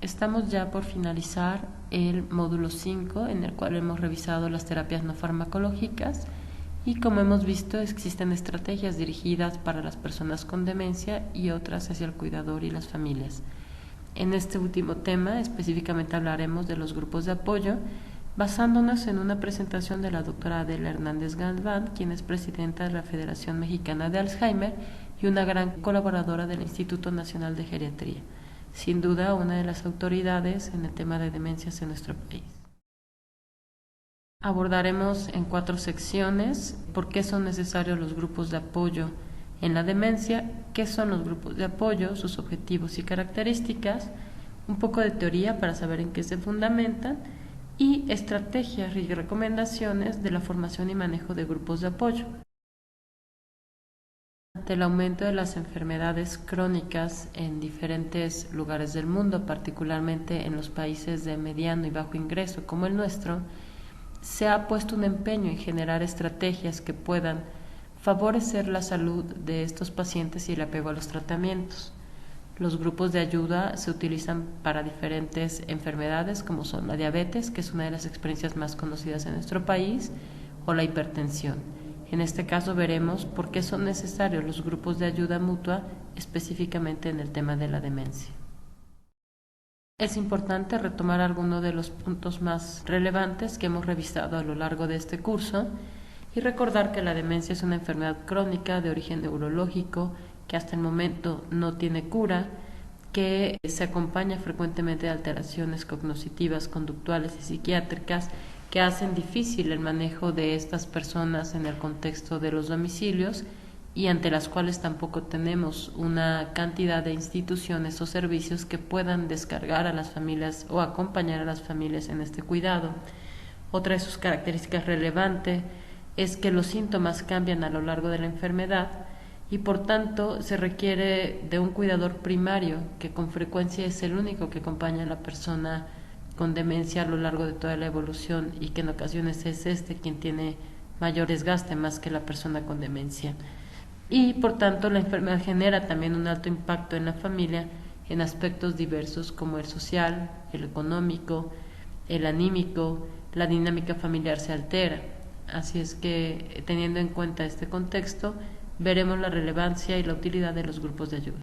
Estamos ya por finalizar el módulo 5, en el cual hemos revisado las terapias no farmacológicas y, como hemos visto, existen estrategias dirigidas para las personas con demencia y otras hacia el cuidador y las familias. En este último tema específicamente hablaremos de los grupos de apoyo, basándonos en una presentación de la doctora Adela Hernández Galván, quien es presidenta de la Federación Mexicana de Alzheimer y una gran colaboradora del Instituto Nacional de Geriatría. Sin duda, una de las autoridades en el tema de demencias en nuestro país. Abordaremos en 4 secciones por qué son necesarios los grupos de apoyo en la demencia, qué son los grupos de apoyo, sus objetivos y características, un poco de teoría para saber en qué se fundamentan y estrategias y recomendaciones de la formación y manejo de grupos de apoyo. Ante el aumento de las enfermedades crónicas en diferentes lugares del mundo, particularmente en los países de mediano y bajo ingreso como el nuestro, se ha puesto un empeño en generar estrategias que puedan favorecer la salud de estos pacientes y el apego a los tratamientos. Los grupos de ayuda se utilizan para diferentes enfermedades como son la diabetes, que es una de las experiencias más conocidas en nuestro país, o la hipertensión. En este caso veremos por qué son necesarios los grupos de ayuda mutua específicamente en el tema de la demencia. Es importante retomar algunos de los puntos más relevantes que hemos revisado a lo largo de este curso y recordar que la demencia es una enfermedad crónica de origen neurológico que hasta el momento no tiene cura, que se acompaña frecuentemente de alteraciones cognitivas, conductuales y psiquiátricas que hacen difícil el manejo de estas personas en el contexto de los domicilios y ante las cuales tampoco tenemos una cantidad de instituciones o servicios que puedan descargar a las familias o acompañar a las familias en este cuidado. Otra de sus características relevantes es que los síntomas cambian a lo largo de la enfermedad y por tanto se requiere de un cuidador primario que con frecuencia es el único que acompaña a la persona con demencia a lo largo de toda la evolución y que en ocasiones es quien tiene mayor desgaste más que la persona con demencia. Y por tanto la enfermedad genera también un alto impacto en la familia en aspectos diversos como el social, el económico, el anímico, la dinámica familiar se altera. Así es que, teniendo en cuenta este contexto, veremos la relevancia y la utilidad de los grupos de ayuda.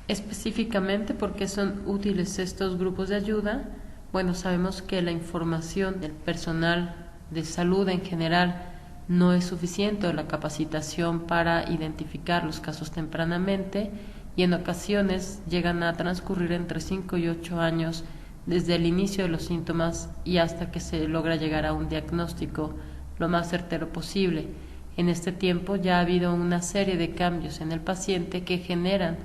Específicamente, ¿por qué son útiles estos grupos de ayuda? Bueno, sabemos que la información del personal de salud en general no es suficiente, o la capacitación para identificar los casos tempranamente, y en ocasiones llegan a transcurrir entre 5 y 8 años desde el inicio de los síntomas y hasta que se logra llegar a un diagnóstico lo más certero posible. En este tiempo ya ha habido una serie de cambios en el paciente que generan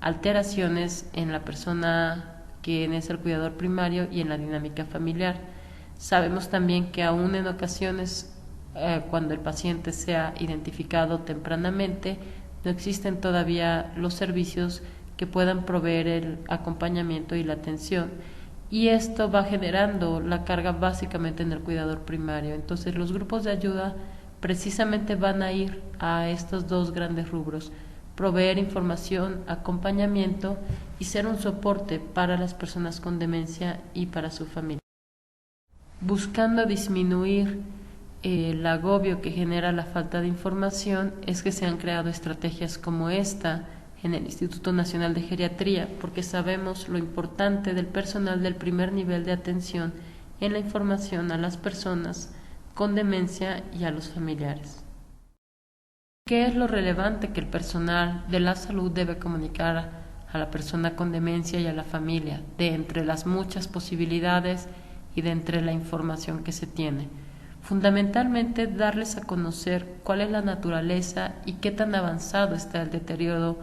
alteraciones en la persona quien es el cuidador primario y en la dinámica familiar. Sabemos también que aún en ocasiones cuando el paciente sea identificado tempranamente, no existen todavía los servicios que puedan proveer el acompañamiento y la atención, y esto va generando la carga básicamente en el cuidador primario. Entonces los grupos de ayuda precisamente van a ir a estos 2 grandes rubros: proveer información, acompañamiento y ser un soporte para las personas con demencia y para su familia. Buscando disminuir el agobio que genera la falta de información, es que se han creado estrategias como esta en el Instituto Nacional de Geriatría, porque sabemos lo importante del personal del primer nivel de atención en la información a las personas con demencia y a los familiares. ¿Qué es lo relevante que el personal de la salud debe comunicar a la persona con demencia y a la familia, de entre las muchas posibilidades y de entre la información que se tiene? Fundamentalmente, darles a conocer cuál es la naturaleza y qué tan avanzado está el deterioro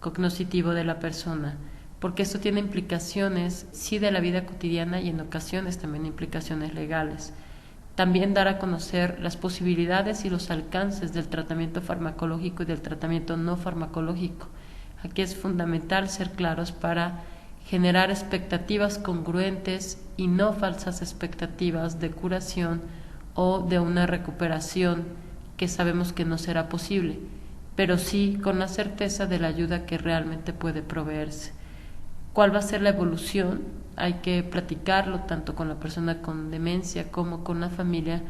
cognitivo de la persona, porque esto tiene implicaciones, sí, de la vida cotidiana y en ocasiones también implicaciones legales. También dar a conocer las posibilidades y los alcances del tratamiento farmacológico y del tratamiento no farmacológico. Aquí es fundamental ser claros para generar expectativas congruentes y no falsas expectativas de curación o de una recuperación que sabemos que no será posible, pero sí con la certeza de la ayuda que realmente puede proveerse. cuál va a ser la evolución. Hay que platicarlo tanto con la persona con demencia como con la familia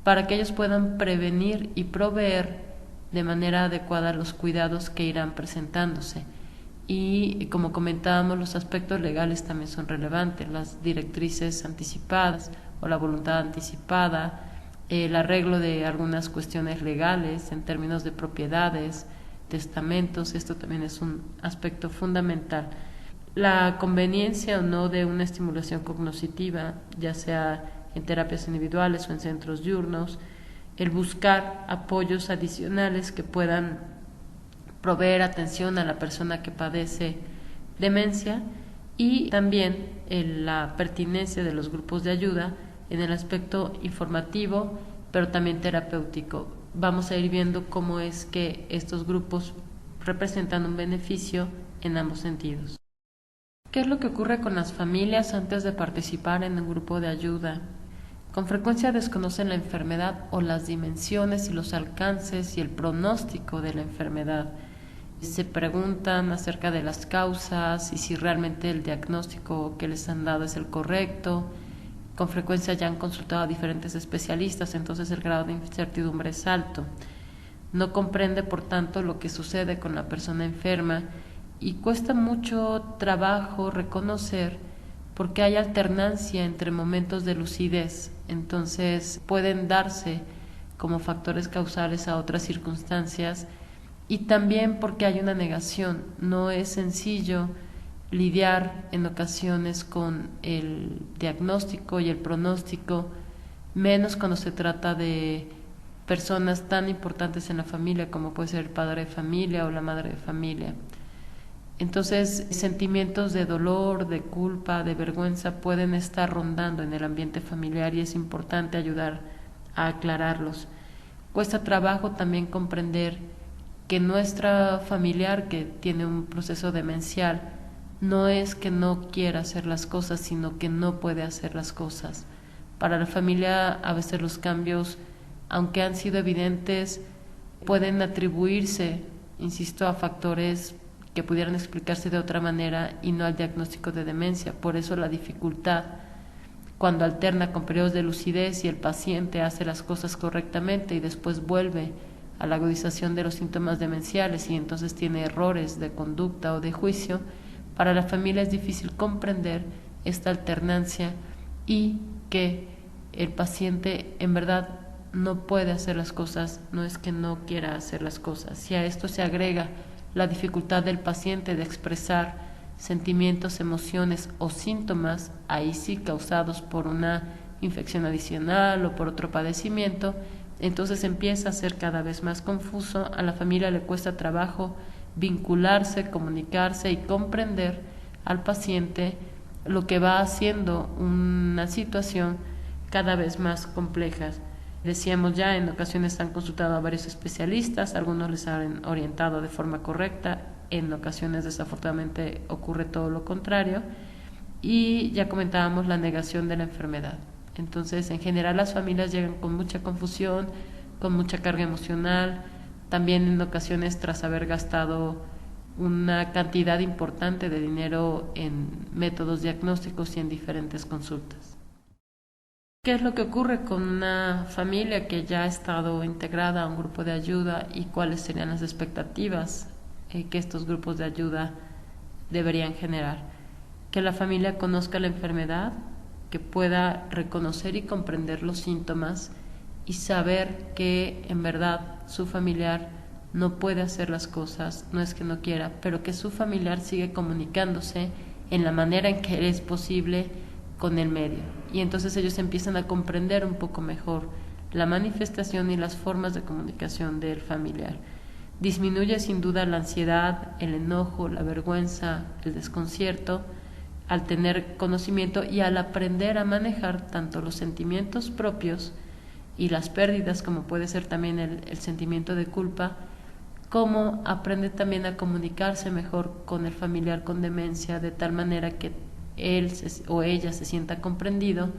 para que ellos puedan prevenir y proveer de manera adecuada los cuidados que irán presentándose. Y como comentábamos, los aspectos legales también son relevantes, las directrices anticipadas o la voluntad anticipada, el arreglo de algunas cuestiones legales en términos de propiedades, testamentos. Esto también es un aspecto fundamental. La conveniencia o no de una estimulación cognitiva, ya sea en terapias individuales o en centros diurnos, el buscar apoyos adicionales que puedan proveer atención a la persona que padece demencia, y también la pertinencia de los grupos de ayuda en el aspecto informativo, pero también terapéutico. Vamos a ir viendo cómo es que estos grupos representan un beneficio en ambos sentidos. ¿Qué es lo que ocurre con las familias antes de participar en un grupo de ayuda? Con frecuencia desconocen la enfermedad o las dimensiones y los alcances y el pronóstico de la enfermedad. Se preguntan acerca de las causas y si realmente el diagnóstico que les han dado es el correcto. Con frecuencia ya han consultado a diferentes especialistas, entonces el grado de incertidumbre es alto. No comprende, por tanto, lo que sucede con la persona enferma y cuesta mucho trabajo reconocer porque hay alternancia entre momentos de lucidez, entonces pueden darse como factores causales a otras circunstancias, y también porque hay una negación. No es sencillo lidiar en ocasiones con el diagnóstico y el pronóstico, menos cuando se trata de personas tan importantes en la familia como puede ser el padre de familia o la madre de familia. Entonces, sentimientos de dolor, de culpa, de vergüenza pueden estar rondando en el ambiente familiar y es importante ayudar a aclararlos. Cuesta trabajo también comprender que nuestra familiar que tiene un proceso demencial no es que no quiera hacer las cosas, sino que no puede hacer las cosas. Para la familia a veces los cambios, aunque han sido evidentes, pueden atribuirse, insisto, a factores que pudieran explicarse de otra manera y no al diagnóstico de demencia. Por eso la dificultad cuando alterna con periodos de lucidez y el paciente hace las cosas correctamente y después vuelve a la agudización de los síntomas demenciales y entonces tiene errores de conducta o de juicio. Para la familia es difícil comprender esta alternancia y que el paciente en verdad no puede hacer las cosas, no es que no quiera hacer las cosas. Si a esto se agrega la dificultad del paciente de expresar sentimientos, emociones o síntomas, ahí sí causados por una infección adicional o por otro padecimiento, entonces empieza a ser cada vez más confuso. A la familia le cuesta trabajo vincularse, comunicarse y comprender al paciente, lo que va haciendo una situación cada vez más compleja. Decíamos ya, en ocasiones han consultado a varios especialistas, algunos les han orientado de forma correcta, en ocasiones desafortunadamente ocurre todo lo contrario, y ya comentábamos la negación de la enfermedad. Entonces, en general las familias llegan con mucha confusión, con mucha carga emocional, también en ocasiones tras haber gastado una cantidad importante de dinero en métodos diagnósticos y en diferentes consultas. ¿Qué es lo que ocurre con una familia que ya ha estado integrada a un grupo de ayuda y cuáles serían las expectativas que estos grupos de ayuda deberían generar? Que la familia conozca la enfermedad, que pueda reconocer y comprender los síntomas y saber que en verdad su familiar no puede hacer las cosas, no es que no quiera, pero que su familiar sigue comunicándose en la manera en que es posible con el medio. Y entonces ellos empiezan a comprender un poco mejor la manifestación y las formas de comunicación del familiar. Disminuye sin duda la ansiedad, el enojo, la vergüenza, el desconcierto, al tener conocimiento y al aprender a manejar tanto los sentimientos propios y las pérdidas, como puede ser también el sentimiento de culpa, como aprende también a comunicarse mejor con el familiar con demencia, de tal manera que él o ella se sienta comprendido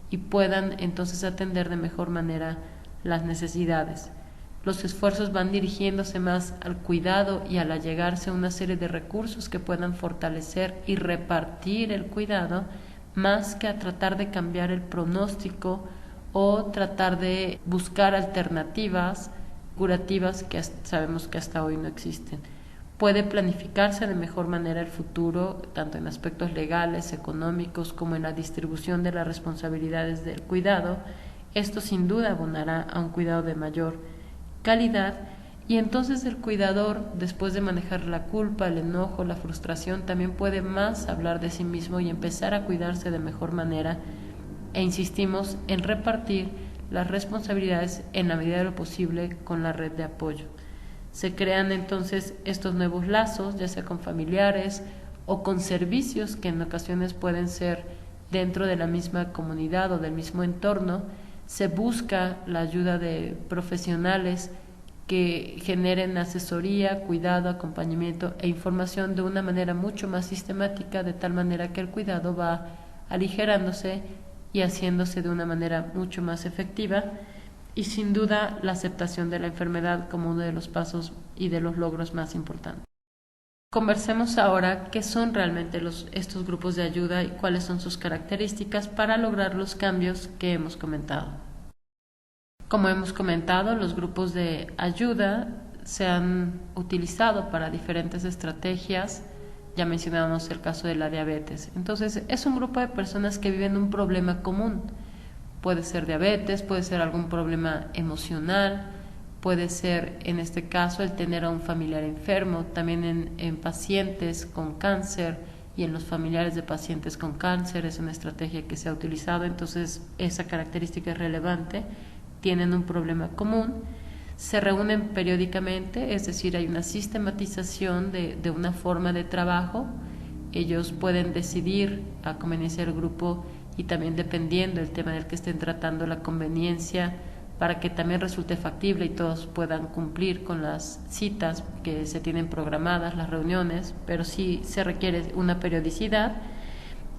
y puedan entonces atender de mejor manera las necesidades. los esfuerzos van dirigiéndose más al cuidado y al allegarse a una serie de recursos que puedan fortalecer y repartir el cuidado, más que a tratar de cambiar el pronóstico o tratar de buscar alternativas curativas que sabemos que hasta hoy no existen. Puede planificarse de mejor manera el futuro, tanto en aspectos legales, económicos, como en la distribución de las responsabilidades del cuidado. Esto sin duda abonará a un cuidado de mayor calidad, y entonces el cuidador, después de manejar la culpa, el enojo, la frustración, también puede más hablar de sí mismo y empezar a cuidarse de mejor manera, e insistimos en repartir las responsabilidades en la medida de lo posible con la red de apoyo. Se crean entonces estos nuevos lazos, ya sea con familiares o con servicios que en ocasiones pueden ser dentro de la misma comunidad o del mismo entorno. Se busca la ayuda de profesionales que generen asesoría, cuidado, acompañamiento e información de una manera mucho más sistemática, de tal manera que el cuidado va aligerándose y haciéndose de una manera mucho más efectiva, y sin duda la aceptación de la enfermedad como uno de los pasos y de los logros más importantes. Conversemos ahora qué son realmente estos grupos de ayuda y cuáles son sus características para lograr los cambios que hemos comentado. Como hemos comentado, los grupos de ayuda se han utilizado para diferentes estrategias. Ya mencionábamos el caso de la diabetes. Entonces, es un grupo de personas que viven un problema común. Puede ser diabetes, puede ser algún problema emocional, puede ser, en este caso, el tener a un familiar enfermo, también en pacientes con cáncer y en los familiares de pacientes con cáncer. Es una estrategia que se ha utilizado, entonces esa característica es relevante. Tienen un problema común, se reúnen periódicamente, es decir, hay una sistematización de una forma de trabajo. Ellos pueden decidir a conveniencia del grupo, y también dependiendo del tema del que estén tratando, la conveniencia, para que también resulte factible y todos puedan cumplir con las citas que se tienen programadas, las reuniones, pero sí se requiere una periodicidad,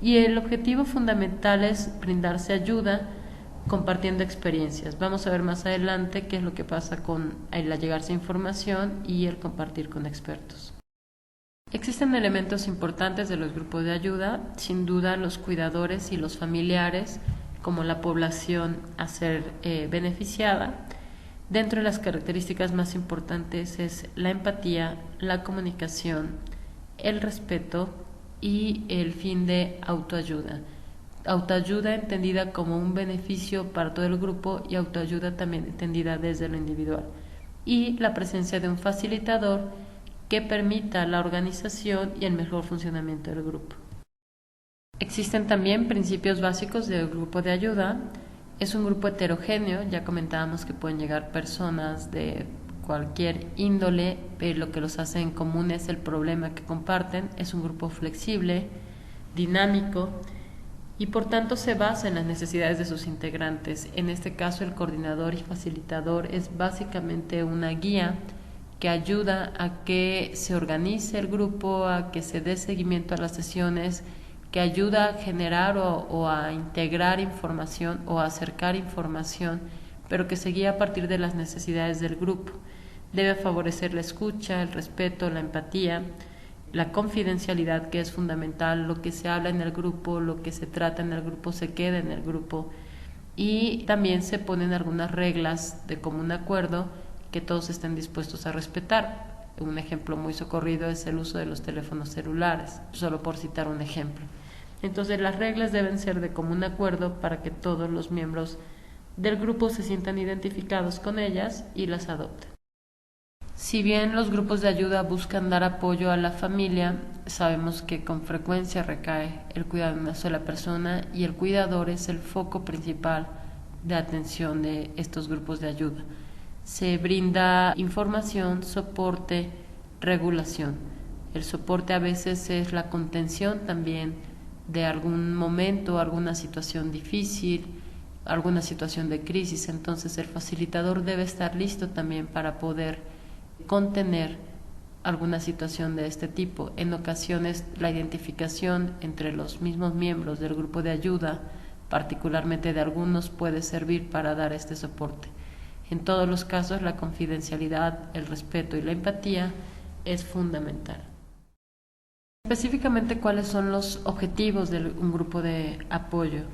y el objetivo fundamental es brindarse ayuda compartiendo experiencias. Vamos a ver más adelante qué es lo que pasa con el allegarse a información y el compartir con expertos. Existen elementos importantes de los grupos de ayuda, sin duda los cuidadores y los familiares como la población a ser beneficiada. Dentro de las características más importantes es la empatía, la comunicación, el respeto y el fin de autoayuda. Autoayuda entendida como un beneficio para todo el grupo y autoayuda también entendida desde lo individual. Y la presencia de un facilitador que permita la organización y el mejor funcionamiento del grupo. Existen también principios básicos del grupo de ayuda. Es un grupo heterogéneo, ya comentábamos que pueden llegar personas de cualquier índole, pero lo que los hace en común es el problema que comparten. Es un grupo flexible, dinámico, y por tanto se basa en las necesidades de sus integrantes. En este caso, el coordinador y facilitador es básicamente una guía que ayuda a que se organice el grupo, a que se dé seguimiento a las sesiones, que ayuda a generar o a integrar información o a acercar información, pero que se guía a partir de las necesidades del grupo. Debe favorecer la escucha, el respeto, la empatía, la confidencialidad, que es fundamental. Lo que se habla en el grupo, lo que se trata en el grupo, se queda en el grupo, y también se ponen algunas reglas de común acuerdo que todos estén dispuestos a respetar. Un ejemplo muy socorrido es el uso de los teléfonos celulares, solo por citar un ejemplo. Entonces las reglas deben ser de común acuerdo para que todos los miembros del grupo se sientan identificados con ellas y las adopten. Si bien los grupos de ayuda buscan dar apoyo a la familia, sabemos que con frecuencia recae el cuidado de una sola persona y el cuidador es el foco principal de atención de estos grupos de ayuda. Se brinda información, soporte, regulación. El soporte a veces es la contención también de algún momento, alguna situación difícil, alguna situación de crisis. Entonces el facilitador debe estar listo también para poder contener alguna situación de este tipo. En ocasiones la identificación entre los mismos miembros del grupo de ayuda, particularmente de algunos, puede servir para dar este soporte. En todos los casos, la confidencialidad, el respeto y la empatía es fundamental. Específicamente, ¿cuáles son los objetivos de un grupo de apoyo?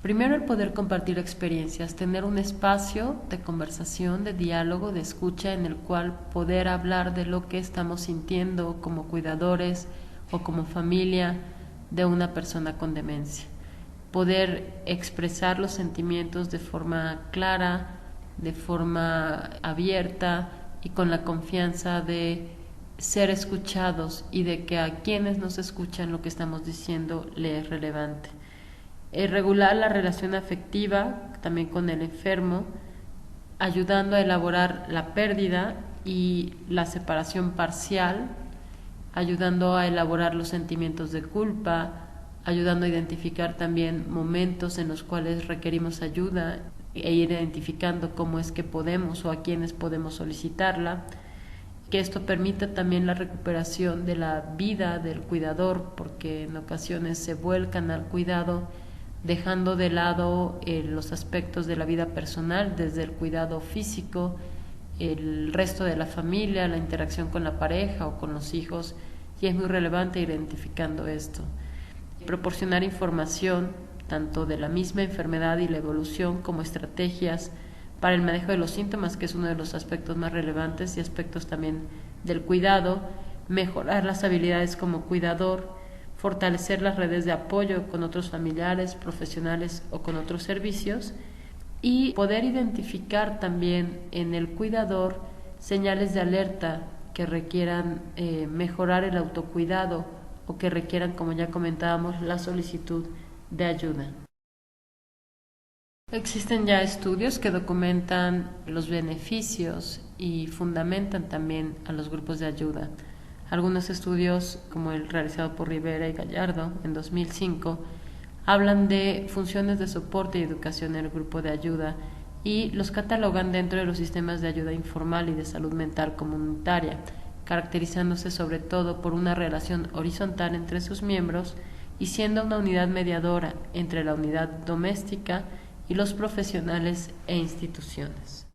Primero, el poder compartir experiencias, tener un espacio de conversación, de diálogo, de escucha en el cual poder hablar de lo que estamos sintiendo como cuidadores o como familia de una persona con demencia. Poder expresar los sentimientos de forma clara, de forma abierta y con la confianza de ser escuchados y de que a quienes nos escuchan lo que estamos diciendo le es relevante. Regular la relación afectiva también con el enfermo, ayudando a elaborar la pérdida y la separación parcial, ayudando a elaborar los sentimientos de culpa, ayudando a identificar también momentos en los cuales requerimos ayuda e ir identificando cómo es que podemos o a quiénes podemos solicitarla, que esto permita también la recuperación de la vida del cuidador, porque en ocasiones se vuelcan al cuidado dejando de lado los aspectos de la vida personal, desde el cuidado físico, el resto de la familia, la interacción con la pareja o con los hijos, y es muy relevante identificando esto. Proporcionar información tanto de la misma enfermedad y la evolución como estrategias para el manejo de los síntomas, que es uno de los aspectos más relevantes, y aspectos también del cuidado, mejorar las habilidades como cuidador, fortalecer las redes de apoyo con otros familiares, profesionales o con otros servicios, y poder identificar también en el cuidador señales de alerta que requieran mejorar el autocuidado o que requieran, como ya comentábamos, la solicitud de ayuda. Existen ya estudios que documentan los beneficios y fundamentan también a los grupos de ayuda. Algunos estudios, como el realizado por Rivera y Gallardo en 2005, hablan de funciones de soporte y educación en el grupo de ayuda y los catalogan dentro de los sistemas de ayuda informal y de salud mental comunitaria, caracterizándose sobre todo por una relación horizontal entre sus miembros y siendo una unidad mediadora entre la unidad doméstica y los profesionales e instituciones.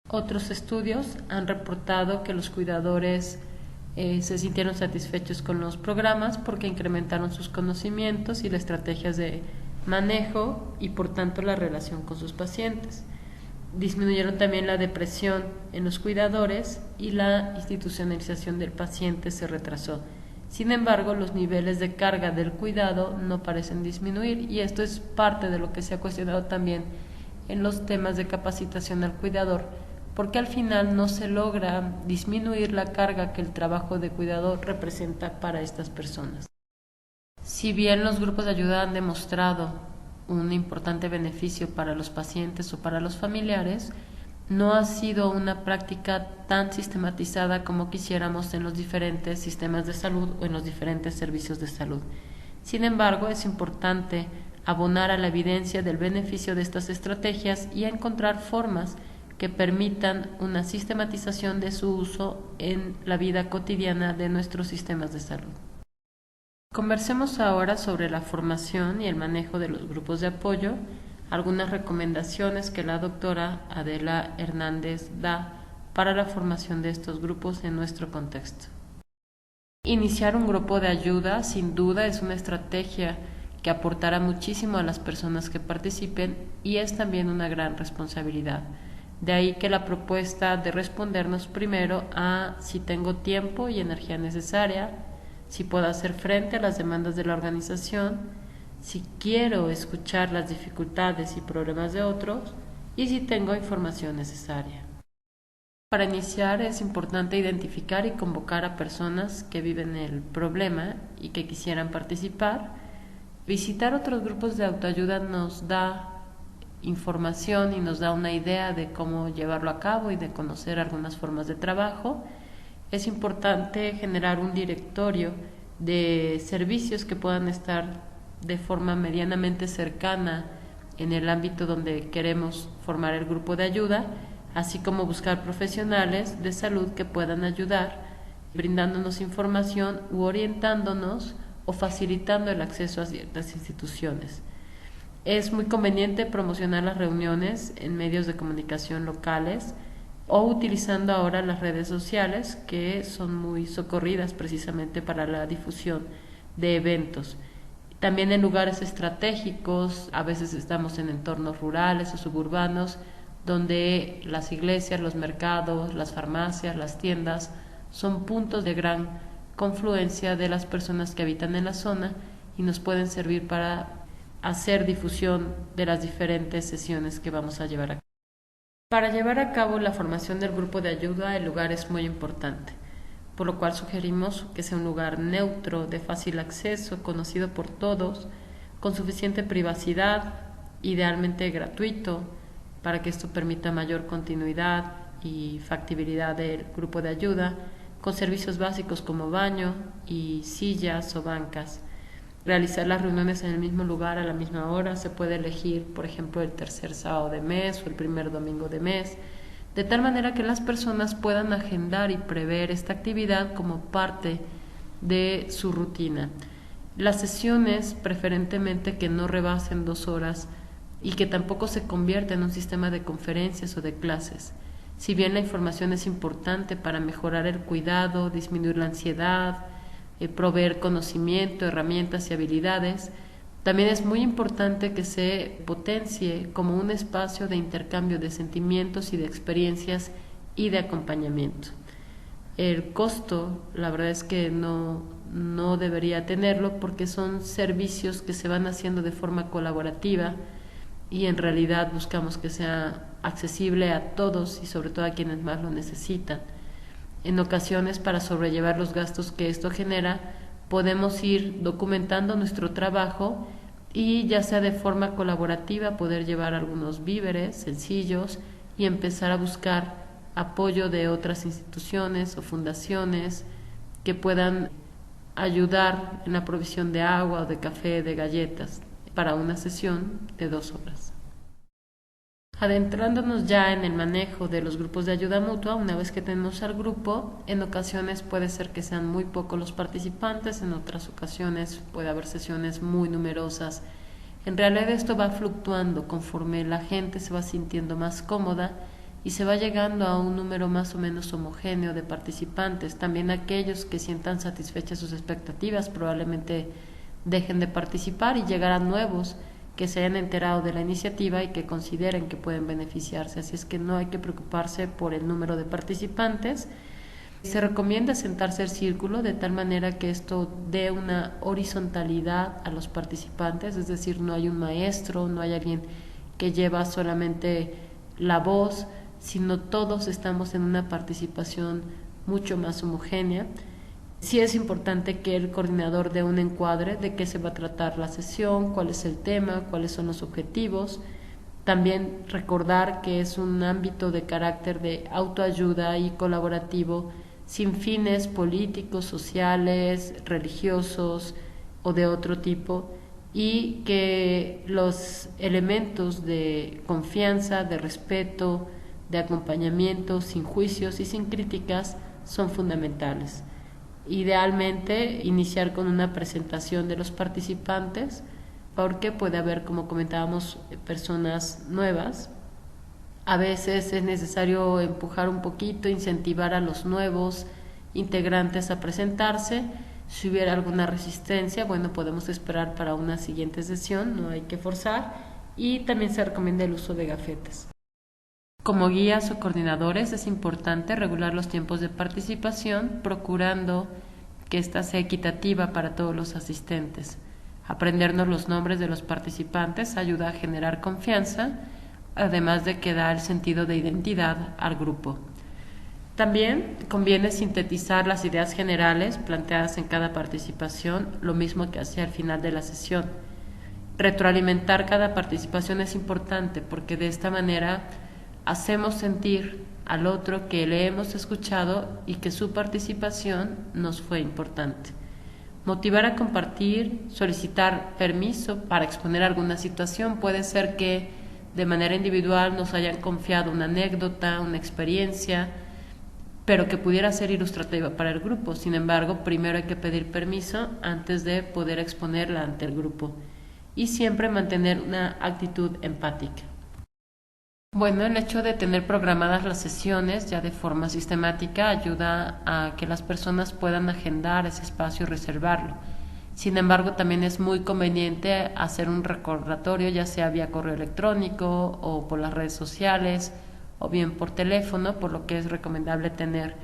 Otros estudios han reportado que los cuidadores se sintieron satisfechos con los programas porque incrementaron sus conocimientos y las estrategias de manejo y por tanto la relación con sus pacientes. Disminuyeron también la depresión en los cuidadores y la institucionalización del paciente se retrasó. Sin embargo, los niveles de carga del cuidado no parecen disminuir y esto es parte de lo que se ha cuestionado también en los temas de capacitación al cuidador, porque al final no se logra disminuir la carga que el trabajo de cuidador representa para estas personas. Si bien los grupos de ayuda han demostrado un importante beneficio para los pacientes o para los familiares, no ha sido una práctica tan sistematizada como quisiéramos en los diferentes sistemas de salud o en los diferentes servicios de salud. Sin embargo, es importante abonar a la evidencia del beneficio de estas estrategias y a encontrar formas que permitan una sistematización de su uso en la vida cotidiana de nuestros sistemas de salud. Conversemos ahora sobre la formación y el manejo de los grupos de apoyo, algunas recomendaciones que la doctora Adela Hernández da para la formación de estos grupos en nuestro contexto. Iniciar un grupo de ayuda sin duda es una estrategia que aportará muchísimo a las personas que participen y es también una gran responsabilidad. De ahí que la propuesta de respondernos primero a si tengo tiempo y energía necesaria, si puedo hacer frente a las demandas de la organización, si quiero escuchar las dificultades y problemas de otros y si tengo información necesaria. Para iniciar es importante identificar y convocar a personas que viven el problema y que quisieran participar. Visitar otros grupos de autoayuda nos da información y nos da una idea de cómo llevarlo a cabo y de conocer algunas formas de trabajo. Es importante generar un directorio de servicios que puedan estar de forma medianamente cercana en el ámbito donde queremos formar el grupo de ayuda, así como buscar profesionales de salud que puedan ayudar, brindándonos información u orientándonos o facilitando el acceso a ciertas instituciones. Es muy conveniente promocionar las reuniones en medios de comunicación locales o utilizando ahora las redes sociales, que son muy socorridas precisamente para la difusión de eventos. También en lugares estratégicos, a veces estamos en entornos rurales o suburbanos, donde las iglesias, los mercados, las farmacias, las tiendas son puntos de gran confluencia de las personas que habitan en la zona y nos pueden servir para hacer difusión de las diferentes sesiones que vamos a llevar a cabo. Para llevar a cabo la formación del grupo de ayuda, el lugar es muy importante, por lo cual sugerimos que sea un lugar neutro, de fácil acceso, conocido por todos, con suficiente privacidad, idealmente gratuito, para que esto permita mayor continuidad y factibilidad del grupo de ayuda, con servicios básicos como baño y sillas o bancas. Realizar las reuniones en el mismo lugar a la misma hora, se puede elegir, por ejemplo, el tercer sábado de mes o el primer domingo de mes, de tal manera que las personas puedan agendar y prever esta actividad como parte de su rutina. Las sesiones, preferentemente que no rebasen 2 horas y que tampoco se convierta en un sistema de conferencias o de clases. Si bien la información es importante para mejorar el cuidado, disminuir la ansiedad, proveer conocimiento, herramientas y habilidades, también es muy importante que se potencie como un espacio de intercambio de sentimientos y de experiencias y de acompañamiento. El costo, la verdad es que no debería tenerlo porque son servicios que se van haciendo de forma colaborativa y en realidad buscamos que sea accesible a todos y sobre todo a quienes más lo necesitan. En ocasiones, para sobrellevar los gastos que esto genera, podemos ir documentando nuestro trabajo y ya sea de forma colaborativa poder llevar algunos víveres sencillos y empezar a buscar apoyo de otras instituciones o fundaciones que puedan ayudar en la provisión de agua o de café, de galletas, para una sesión de 2 horas. Adentrándonos ya en el manejo de los grupos de ayuda mutua, una vez que tenemos al grupo, en ocasiones puede ser que sean muy pocos los participantes, en otras ocasiones puede haber sesiones muy numerosas. En realidad esto va fluctuando conforme la gente se va sintiendo más cómoda y se va llegando a un número más o menos homogéneo de participantes. También aquellos que sientan satisfechas sus expectativas probablemente dejen de participar y llegarán nuevos que se hayan enterado de la iniciativa y que consideren que pueden beneficiarse. Así es que no hay que preocuparse por el número de participantes. Se recomienda sentarse en círculo de tal manera que esto dé una horizontalidad a los participantes, es decir, no hay un maestro, no hay alguien que lleva solamente la voz, sino todos estamos en una participación mucho más homogénea. Sí es importante que el coordinador dé un encuadre de qué se va a tratar la sesión, cuál es el tema, cuáles son los objetivos. También recordar que es un ámbito de carácter de autoayuda y colaborativo, sin fines políticos, sociales, religiosos o de otro tipo, y que los elementos de confianza, de respeto, de acompañamiento, sin juicios y sin críticas, son fundamentales. Idealmente iniciar con una presentación de los participantes, porque puede haber, como comentábamos, personas nuevas. A veces es necesario empujar un poquito, incentivar a los nuevos integrantes a presentarse. Si hubiera alguna resistencia, bueno, podemos esperar para una siguiente sesión, no hay que forzar. Y también se recomienda el uso de gafetes. Como guías o coordinadores es importante regular los tiempos de participación, procurando que ésta sea equitativa para todos los asistentes. Aprendernos los nombres de los participantes ayuda a generar confianza, además de que da el sentido de identidad al grupo. También conviene sintetizar las ideas generales planteadas en cada participación, lo mismo que hacia el final de la sesión. Retroalimentar cada participación es importante porque de esta manera hacemos sentir al otro que le hemos escuchado y que su participación nos fue importante. Motivar a compartir, solicitar permiso para exponer alguna situación. Puede ser que de manera individual nos hayan confiado una anécdota, una experiencia, pero que pudiera ser ilustrativa para el grupo. Sin embargo, primero hay que pedir permiso antes de poder exponerla ante el grupo. y siempre mantener una actitud empática. Bueno, el hecho de tener programadas las sesiones ya de forma sistemática ayuda a que las personas puedan agendar ese espacio y reservarlo. Sin embargo, también es muy conveniente hacer un recordatorio, ya sea vía correo electrónico o por las redes sociales o bien por teléfono, por lo que es recomendable tener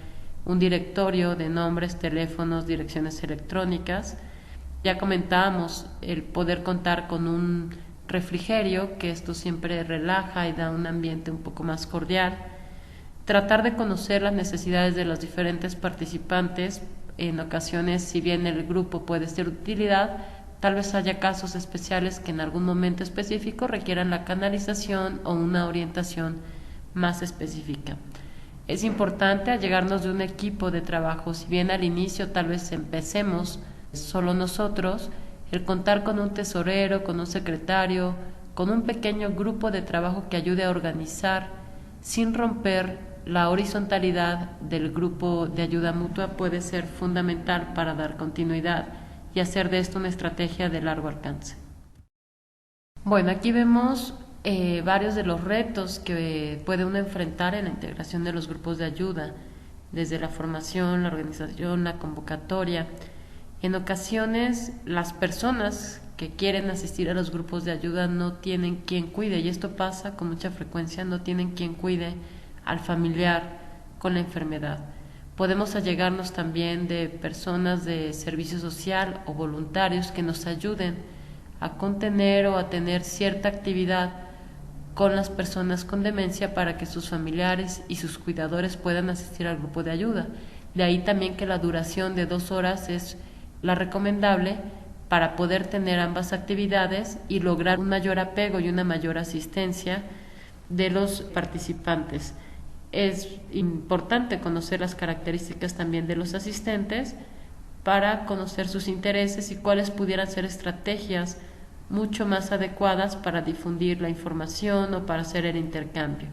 un directorio de nombres, teléfonos, direcciones electrónicas. Ya comentábamos el poder contar con un refrigerio, que esto siempre relaja y da un ambiente un poco más cordial. Tratar de conocer las necesidades de los diferentes participantes. En ocasiones, si bien el grupo puede ser de utilidad, tal vez haya casos especiales que en algún momento específico requieran la canalización o una orientación más específica. Es importante allegarnos de un equipo de trabajo, si bien al inicio tal vez empecemos solo nosotros, el contar con un tesorero, con un secretario, con un pequeño grupo de trabajo que ayude a organizar sin romper la horizontalidad del grupo de ayuda mutua puede ser fundamental para dar continuidad y hacer de esto una estrategia de largo alcance. Bueno, aquí vemos varios de los retos que puede uno enfrentar en la integración de los grupos de ayuda, desde la formación, la organización, la convocatoria. En ocasiones, las personas que quieren asistir a los grupos de ayuda no tienen quien cuide, y esto pasa con mucha frecuencia, no tienen quien cuide al familiar con la enfermedad. Podemos allegarnos también de personas de servicio social o voluntarios que nos ayuden a contener o a tener cierta actividad con las personas con demencia para que sus familiares y sus cuidadores puedan asistir al grupo de ayuda. De ahí también que la duración de 2 horas es la recomendable para poder tener ambas actividades y lograr un mayor apego y una mayor asistencia de los participantes. Es importante conocer las características también de los asistentes para conocer sus intereses y cuáles pudieran ser estrategias mucho más adecuadas para difundir la información o para hacer el intercambio.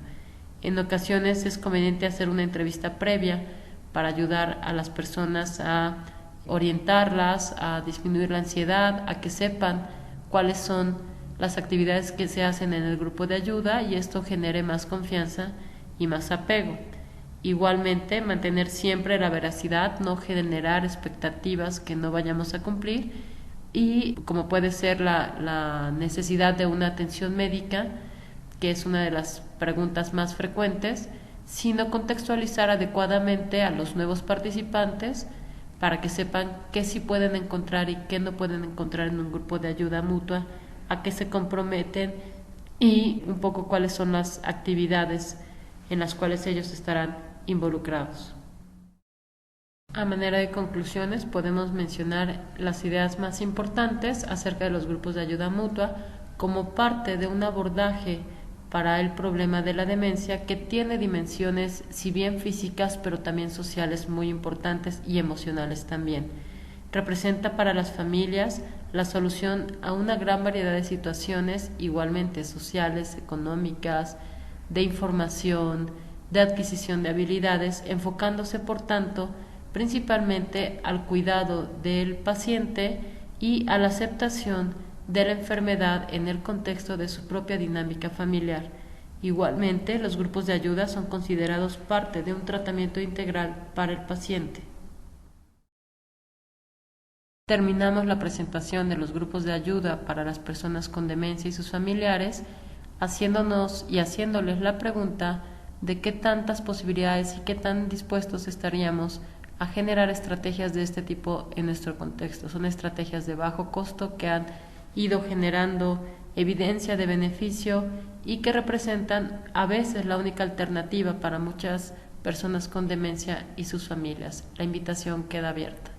En ocasiones es conveniente hacer una entrevista previa para ayudar a las personas a orientarlas, a disminuir la ansiedad, a que sepan cuáles son las actividades que se hacen en el grupo de ayuda y esto genere más confianza y más apego. Igualmente, mantener siempre la veracidad, no generar expectativas que no vayamos a cumplir y como puede ser la necesidad de una atención médica, que es una de las preguntas más frecuentes, sino contextualizar adecuadamente a los nuevos participantes para que sepan qué sí pueden encontrar y qué no pueden encontrar en un grupo de ayuda mutua, a qué se comprometen y un poco cuáles son las actividades en las cuales ellos estarán involucrados. A manera de conclusiones, podemos mencionar las ideas más importantes acerca de los grupos de ayuda mutua como parte de un abordaje para el problema de la demencia que tiene dimensiones, si bien físicas, pero también sociales muy importantes y emocionales también. Representa para las familias la solución a una gran variedad de situaciones, igualmente sociales, económicas, de información, de adquisición de habilidades, enfocándose, por tanto, principalmente al cuidado del paciente y a la aceptación de la enfermedad en el contexto de su propia dinámica familiar. Igualmente, los grupos de ayuda son considerados parte de un tratamiento integral para el paciente. Terminamos la presentación de los grupos de ayuda para las personas con demencia y sus familiares, haciéndonos y haciéndoles la pregunta de qué tantas posibilidades y qué tan dispuestos estaríamos a generar estrategias de este tipo en nuestro contexto. Son estrategias de bajo costo que han ido generando evidencia de beneficio y que representan a veces la única alternativa para muchas personas con demencia y sus familias. La invitación queda abierta.